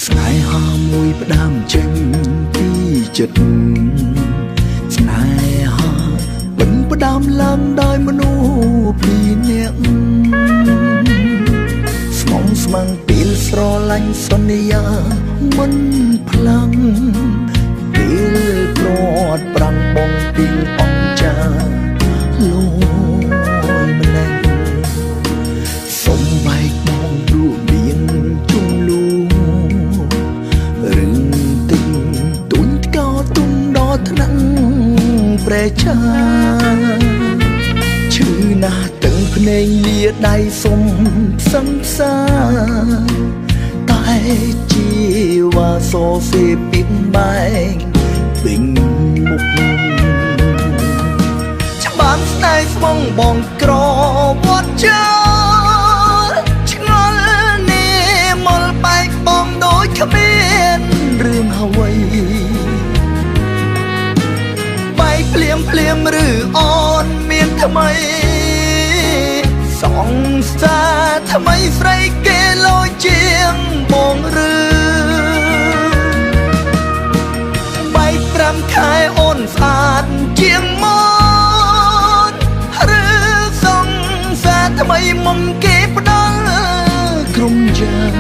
ស្នេហាមួយផ្ដើមចេញពីចិត្តស្នេហាមិនផ្ដើមឡើងដោយមនុស្សពីរនាក់ស្មងស្មាំងពេលស្រឡាញ់សន្យាមិនផ្លាំងពេលព្រាត់ប្រាំងបងពីងអង្ចាលយម្លេះសុំបែកបងរួបមានជុំលូរឿងទិញទុញក៏ទុំដល់ថ្នាក់ប្រែចាឈឺណាស់ទាំងភ្នែកលាដៃសុំសង្សារតែជាវ៉ាសោសេពីបែងពេញមុខច្បាំងស្នេហ៍ស្មងបងក្រវត្តចោលឆ្ងល់នេះមកបែកបងដូចគ្មានរឿងអ្វីបែកភ្លាមឬអូនមានថ្មីសង្សារថ្មីស្រីគេលយជាងបងឬបែក5ខែអូនស្អាតជាងមកឬសង្សារថ្មីមុំគេផ្ដល់ក្រុមយ៉ាង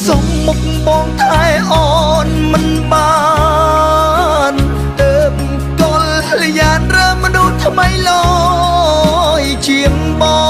សុំមុខបងថែអូនមិនបានទៅកលយានរើមនុស្សថ្មីលយជាងបង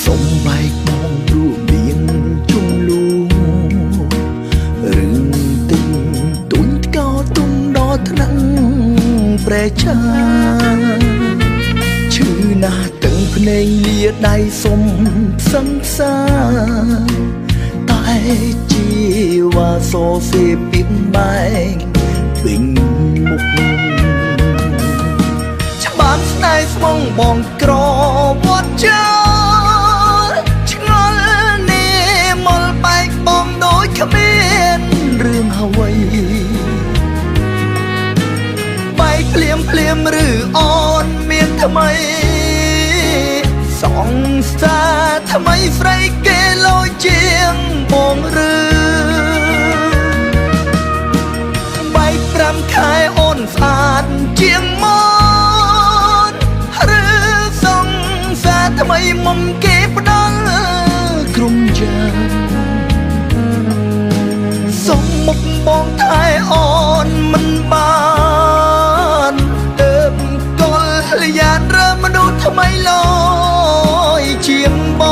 សុំបែកបងរួបមានជុំលូរឿងទិញទុញក៏ទុំដល់ថ្នាក់ប្រែចាឈឺណាស់ទាំងភ្នែកលាដៃសុំសង្សារតែជាវ៉ាសោសេពីបែងពេញមុខច្បាំងស្នេហ៍ស្មងបងក្រវត្តចោលគ្មានរឿងអ្វីបែកភ្លាមឬអូនមានថ្មីសង្សារថ្មីស្រីគេលយជាងបងឬបែក5ខែអូនស្អាតជាងមកឬសង្សារថ្មីមុំគេផ្ដល់ក្រុមយ៉ាងសុំមុខបងថែអូនមិនបានទៅកលយានរើមនុស្សថ្មីលយជាងប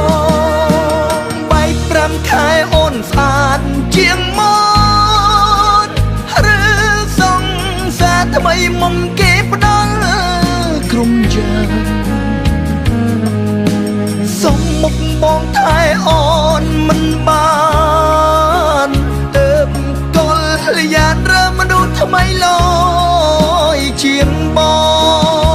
ងបែក5ខែអូនស្អាតជាងមកឬសង្សារថ្មីមុំគេផ្ដល់ក្រុមយ៉ាងសុំមុខបងថែអូនមិនបានទៅកលយានរើមនុស្សថ្មីលយជាងបង